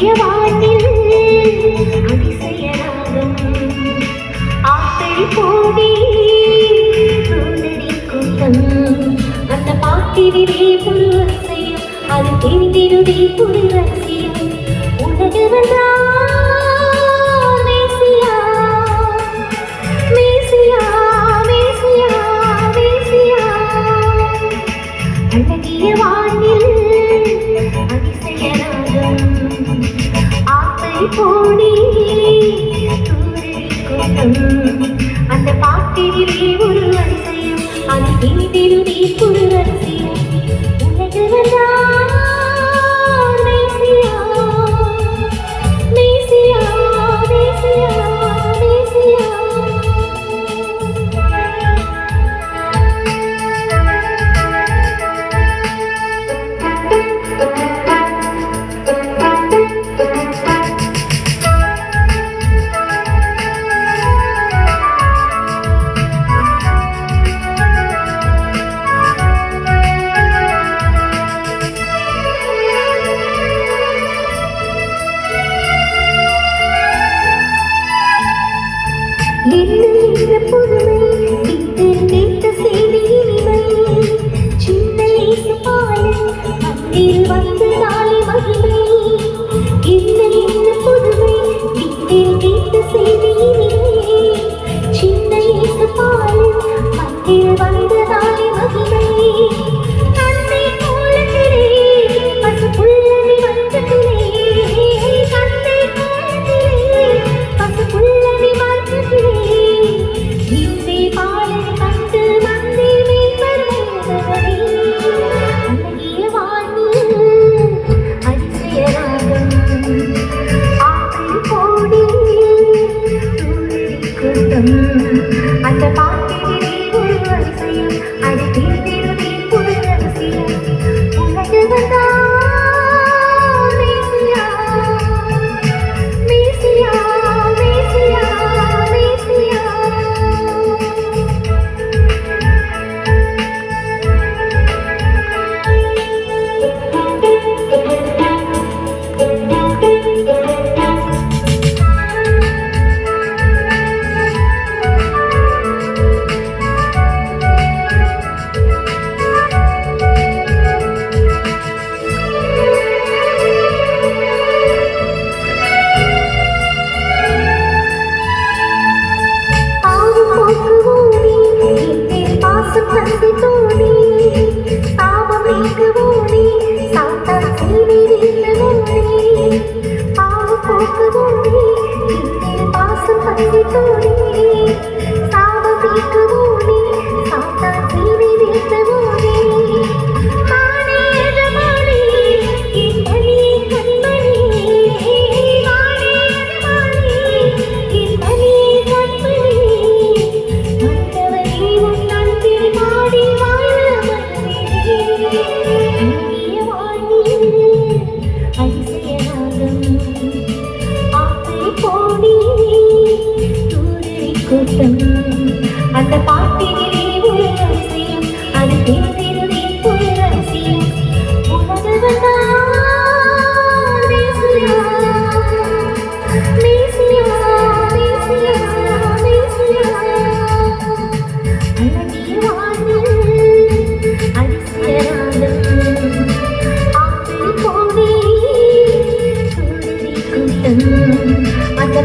அழகிய வானில் அதிசய ராகம் ஆத்தடி போடி சூழடி கூட்டம் அந்த பாட்டினிலே புது அதிசயம் அது தெரிந்திருதி புது ரகசியம் உனது அழகிய வானில் அதிசய ராகம் ஆத்தை போடி சூழடி கூட்டம் அந்த பாட்டினிலே ஒரு அதிசயம் அது தெரிந்திருதி புது ரகசியம் உனது என்ன புதுமை கேட்ட செய்தி இனிமை சின்ன இயேசு பாலன் அன்பில் வந்து நாளை மகிமை என்ன புதுமை கேட்ட செய்தி இனிமை சின்ன இயேசு பாலன் அன்பில் வந்து நாளை மகிமை தந்தை கோலத்திலே பசுப்புள்ளி மஞ்சத்திலே தந்தை கோலத்திலே பசுப்புள்ளி மஞ்சத்திலே அந்த பாட்டிலே ஒரு அதிசயம் அது தெரிந்திருதி புது ரகசியம் உனது மேசியா மேசியா மேசியா மேசியா அந்த பாட்டினிலே ஒரு அதிசயம் அது தெரிந்திருதி புது ரகசியம் உனது மேசியா மேசியா மேசியா மேசியா அழகிய வானில் அதிசய ராகம் ஆத்தை போடி சூழடி கூட்டம் அந்த